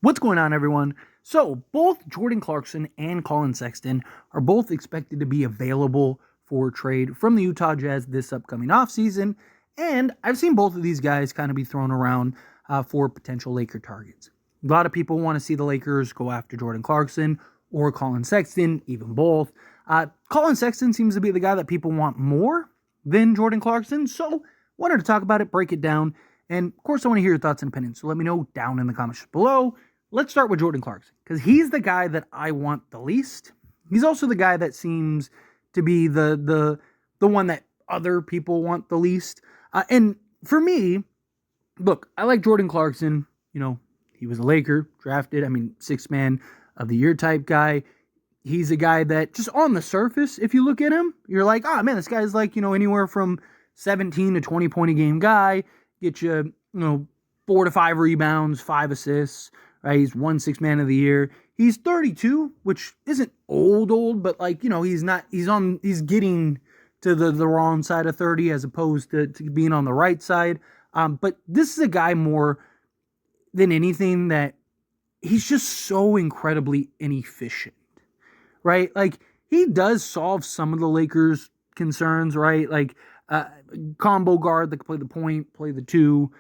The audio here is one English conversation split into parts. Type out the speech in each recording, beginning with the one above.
What's going on, everyone? So, both Jordan Clarkson and Colin Sexton are both expected to be available for trade from the Utah Jazz this upcoming offseason, and I've seen both of these guys kind of be thrown around for potential Laker targets. A lot of people want to see the Lakers go after Jordan Clarkson or Colin Sexton, even both. Colin Sexton seems to be the guy that people want more than Jordan Clarkson, so wanted to talk about it, break it down, and of course I want to hear your thoughts and opinions, so let me know down in the comments below. Let's start with Jordan Clarkson, because he's the guy that I want the least. He's also the guy that seems to be the one that other people want the least. And for me, look, I like Jordan Clarkson. You know, he was a Laker, drafted, sixth man of the year type guy. He's a guy that just on the surface, if you look at him, you're like, oh man, this guy's like, anywhere from 17 to 20 point a game guy, get you, 4 to 5 rebounds, 5 assists. Right, he's won sixth man of the year. He's 32, which isn't old, but he's getting to the wrong side of 30 as opposed to being on the right side. But this is a guy more than anything that he's just so incredibly inefficient, right? Like, he does solve some of the Lakers' concerns, right? Like, combo guard that can play the point, play the two,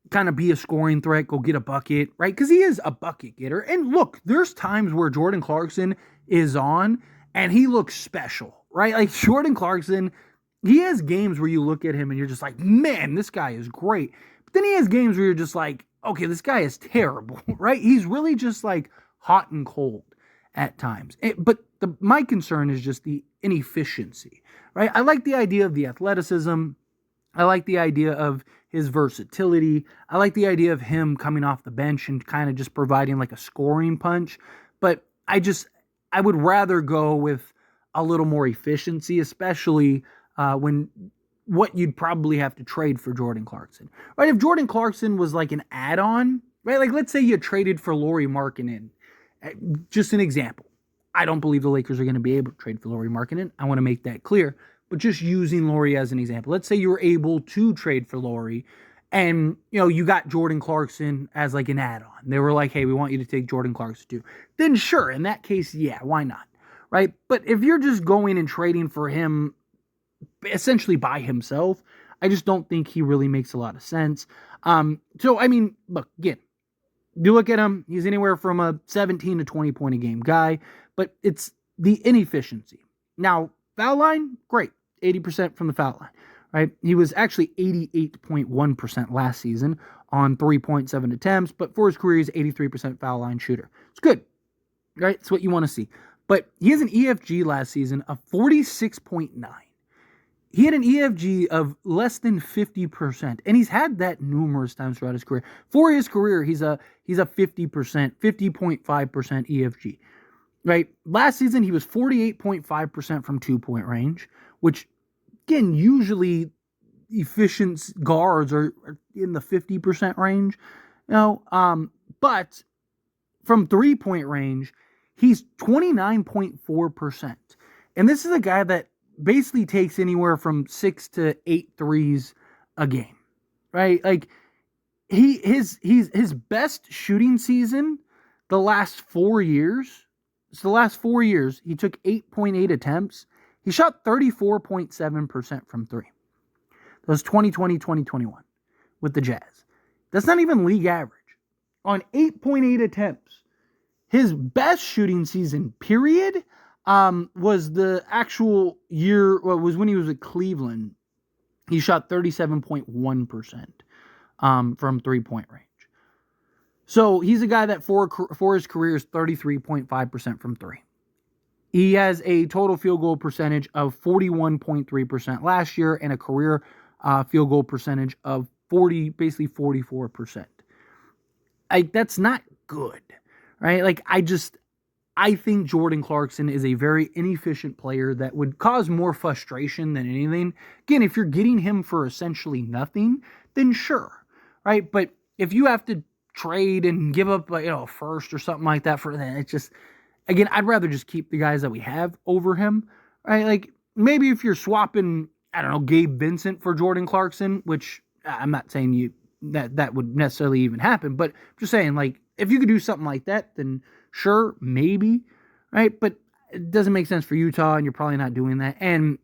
kind of be a scoring threat, go get a bucket, right? Because he is a bucket getter. And look, there's times where Jordan Clarkson is on and he looks special, right? Like, Jordan Clarkson, he has games where you look at him and you're just like, man, this guy is great. But then he has games where you're just like, okay, this guy is terrible, right? He's really just like hot and cold at times. But my concern is just the inefficiency, right? I like the idea of the athleticism. I like the idea of his versatility. I like the idea of him coming off the bench and kind of just providing like a scoring punch. But I would rather go with a little more efficiency, especially when what you'd probably have to trade for Jordan Clarkson, right? If Jordan Clarkson was like an add-on, right? Like, let's say you traded for Lauri Markkanen. Just an example. I don't believe the Lakers are going to be able to trade for Lauri Markkanen. I want to make that clear. But just using Lauri as an example, let's say you were able to trade for Lauri and, you got Jordan Clarkson as like an add-on. They were like, hey, we want you to take Jordan Clarkson too. Then sure, in that case, yeah, why not? Right? But if you're just going and trading for him essentially by himself, I just don't think he really makes a lot of sense. Look, again, you look at him, he's anywhere from a 17 to 20 point a game guy, but it's the inefficiency. Now, foul line, great. 80% from the foul line, right? He was actually 88.1% last season on 3.7 attempts, but for his career, he's 83% foul line shooter. It's good, right? It's what you want to see. But he has an EFG last season of 46.9. He had an EFG of less than 50%, and he's had that numerous times throughout his career. For his career, he's a 50%, 50.5% EFG. Right? Last season, he was 48.5% from two-point range, which, again, usually efficient guards are in the 50% range. But from three-point range, he's 29.4%. And this is a guy that basically takes anywhere from 6 to 8 threes a game, right? Like, his best shooting season the last 4 years. So the last 4 years, he took 8.8 attempts. He shot 34.7% from three. That was 2020, 2021 with the Jazz. That's not even league average. On 8.8 attempts, his best shooting season, period, was the actual year, was when he was at Cleveland. He shot 37.1% from three-point range. So he's a guy that for his career is 33.5% from three. He has a total field goal percentage of 41.3% last year and a career field goal percentage of 44%. That's not good, right? Like, I think Jordan Clarkson is a very inefficient player that would cause more frustration than anything. Again, if you're getting him for essentially nothing, then sure, right? But if you have to trade and give up a first or something like that for that, it's just, again, I'd rather just keep the guys that we have over him, right? Like, maybe if you're swapping, I don't know, Gabe Vincent for Jordan Clarkson, which I'm not saying you that would necessarily even happen. But I'm just saying, like, if you could do something like that, then sure, maybe, right? But it doesn't make sense for Utah, and you're probably not doing that. And,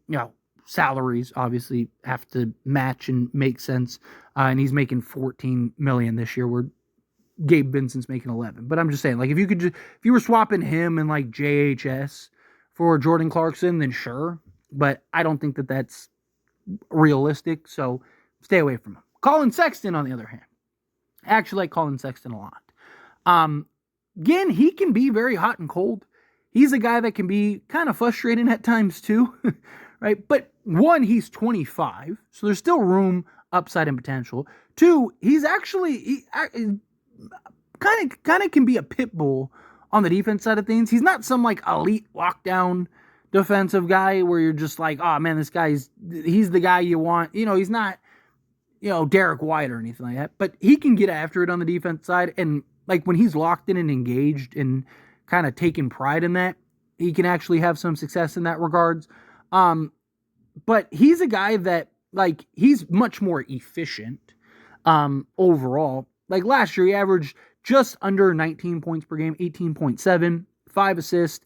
salaries obviously have to match and make sense. And he's making $14 million this year, where Gabe Vincent's making 11. But I'm just saying, like, if you were swapping him and like JHS for Jordan Clarkson, then sure. But I don't think that that's realistic, so stay away from him. Colin Sexton, on the other hand, I actually like Colin Sexton a lot. Again, he can be very hot and cold. He's a guy that can be kind of frustrating at times too, right? But one, he's 25, so there's still room, upside, and potential. Two, he's actually kind of can be a pit bull on the defense side of things. He's not some like elite lockdown defensive guy where you're just like, oh man, he's the guy you want. He's not, Derek White or anything like that, but he can get after it on the defense side. And like when he's locked in and engaged and kind of taking pride in that, he can actually have some success in that regards. But he's a guy that, like, he's much more efficient overall. Like last year, he averaged just under 19 points per game, 18.7, 5 assists,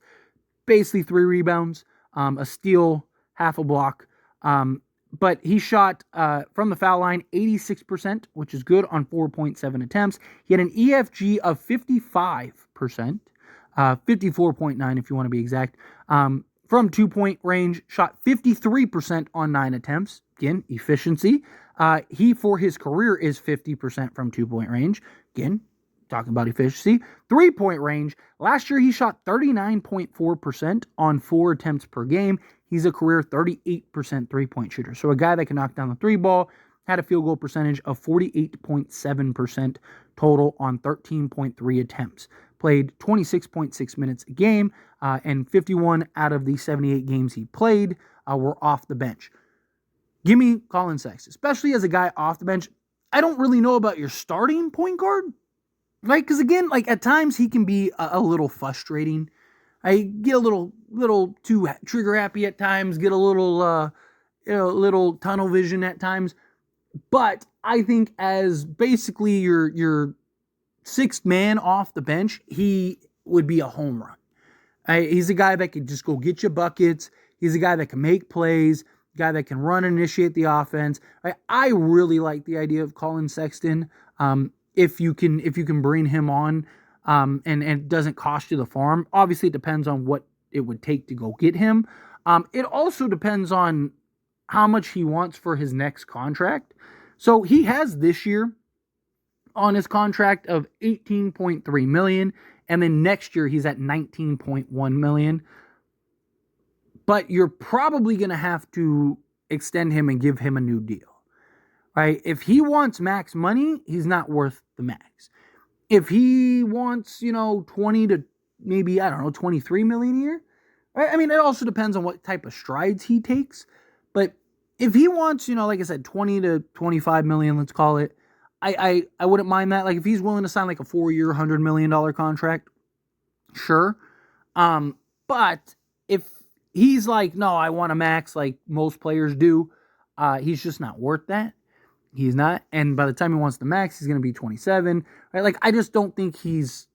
basically 3 rebounds, a steal, half a block. But he shot from the foul line 86%, which is good on 4.7 attempts. He had an EFG of 55%, 54.9 if you want to be exact. From 2-point range, shot 53% on 9 attempts. Again, efficiency. He, for his career, is 50% from 2-point range. Again, talking about efficiency. 3-point range. Last year, he shot 39.4% on 4 attempts per game. He's a career 38% 3-point shooter. So a guy that can knock down the 3 ball, had a field goal percentage of 48.7% total on 13.3 attempts. Played 26.6 minutes a game, and 51 out of the 78 games he played were off the bench. Give me Colin Sexton, especially as a guy off the bench. I don't really know about your starting point guard, right? Because again, like at times he can be a little frustrating. I get a little too trigger happy at times, get a little tunnel vision at times. But I think as basically your sixth man off the bench, he would be a home run. He's a guy that can just go get you buckets. He's a guy that can make plays, guy that can run and initiate the offense. I really like the idea of Colin Sexton. If you can bring him on, and it doesn't cost you the farm. Obviously, it depends on what it would take to go get him. It also depends on how much he wants for his next contract. So he has this year on his contract of $18.3 million, and then next year he's at $19.1 million. But you're probably going to have to extend him and give him a new deal, right? If he wants max money, he's not worth the max. If he wants, 20 to maybe, 23 million a year, right? I mean, it also depends on what type of strides he takes. But if he wants, like I said, 20 to 25 million, let's call it, I wouldn't mind that. Like if he's willing to sign like a 4-year, $100 million contract, sure. But if he's like, no, I want a max like most players do, he's just not worth that. He's not. And by the time he wants the max, he's going to be 27. Right? Like, I just don't think he's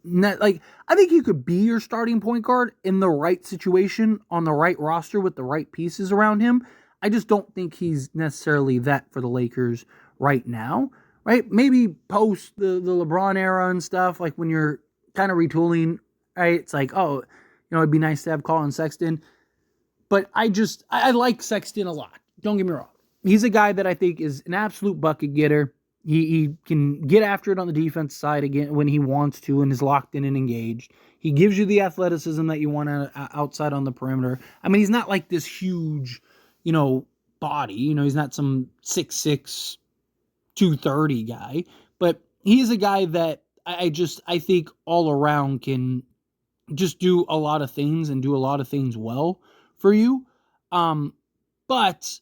not, like, I think he could be your starting point guard in the right situation, on the right roster with the right pieces around him. I just don't think he's necessarily that for the Lakers right now. Right? Maybe post the LeBron era and stuff, like when you're kind of retooling, right? It's like, oh, it'd be nice to have Colin Sexton. But I like Sexton a lot. Don't get me wrong. He's a guy that I think is an absolute bucket getter. He can get after it on the defense side again when he wants to and is locked in and engaged. He gives you the athleticism that you want outside on the perimeter. I mean, he's not like this huge, body. He's not some 6'6", 230 guy. But he's a guy that I think all around can just do a lot of things and do a lot of things well for you. But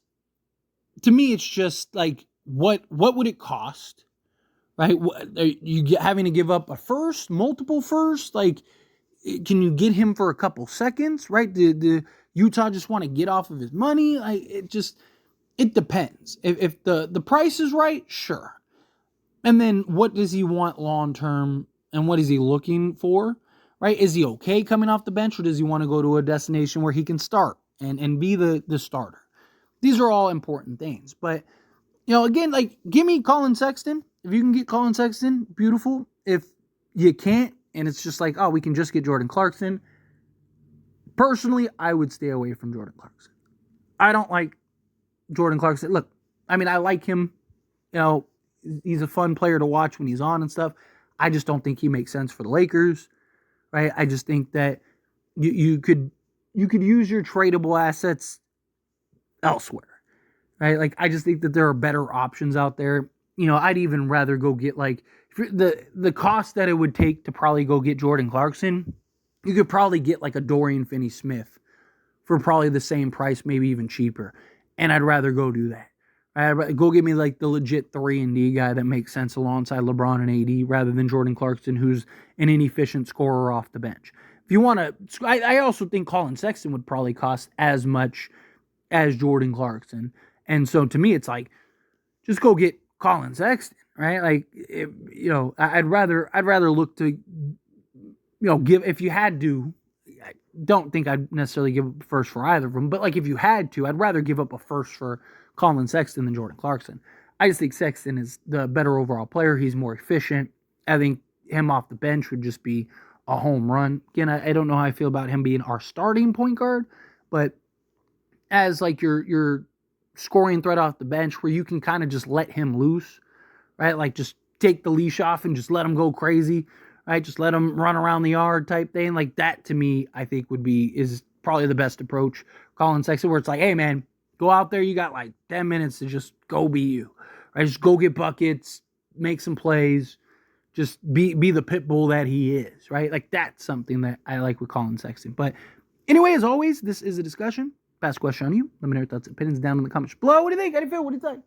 to me, it's just like, what would it cost, right? Are you having to give up a first, multiple first? Like, can you get him for a couple seconds, right? The Utah just want to get off of his money? it depends. If the price is right, sure. And then what does he want long term and what is he looking for? Right? Is he okay coming off the bench, or does he want to go to a destination where he can start and be the starter? These are all important things. But, again, like, give me Colin Sexton. If you can get Colin Sexton, beautiful. If you can't, and it's just like, oh, we can just get Jordan Clarkson, personally, I would stay away from Jordan Clarkson. I don't like Jordan Clarkson. Look, I mean, I like him. He's a fun player to watch when he's on and stuff. I just don't think he makes sense for the Lakers, right? I just think that you could use your tradable assets elsewhere, right? Like, I just think that there are better options out there. I'd even rather go get, like, the cost that it would take to probably go get Jordan Clarkson. You could probably get like a Dorian Finney-Smith for probably the same price, maybe even cheaper. And I'd rather go do that. I'd rather go get me like the legit 3-and-D guy that makes sense alongside LeBron and AD rather than Jordan Clarkson, who's an inefficient scorer off the bench. If you want to, I also think Colin Sexton would probably cost as much as Jordan Clarkson. And so to me, it's like, just go get Colin Sexton, right? Like, I'd rather look to, give, if you had to. I don't think I'd necessarily give up a first for either of them, but like, if you had to, I'd rather give up a first for Colin Sexton than Jordan Clarkson. I just think Sexton is the better overall player. He's more efficient. I think him off the bench would just be a home run. Again, I don't know how I feel about him being our starting point guard, but as like your scoring threat off the bench where you can kind of just let him loose, right? Like, just take the leash off and just let him go crazy, right? Just let him run around the yard type thing. Like, that to me, I think is probably the best approach. Colin Sexton, where it's like, hey man, go out there. You got like 10 minutes to just go be you, right? Just go get buckets, make some plays, just be the pit bull that he is, right? Like, that's something that I like with Colin Sexton. But anyway, as always, this is a discussion. Pass question on you. Let me know your thoughts and opinions down in the comments below. What do you think? How do you feel? What do you think?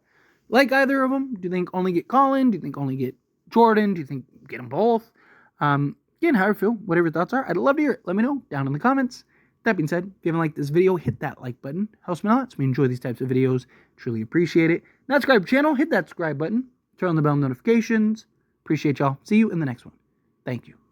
Like either of them? Do you think only get Colin? Do you think only get Jordan? Do you think get them both? Again, how you feel? Whatever your thoughts are, I'd love to hear it. Let me know down in the comments. That being said, if you haven't liked this video, hit that like button. Helps me a lot. So we enjoy these types of videos. Truly appreciate it. Not subscribe to the channel, hit that subscribe button. Turn on the bell notifications. Appreciate y'all. See you in the next one. Thank you.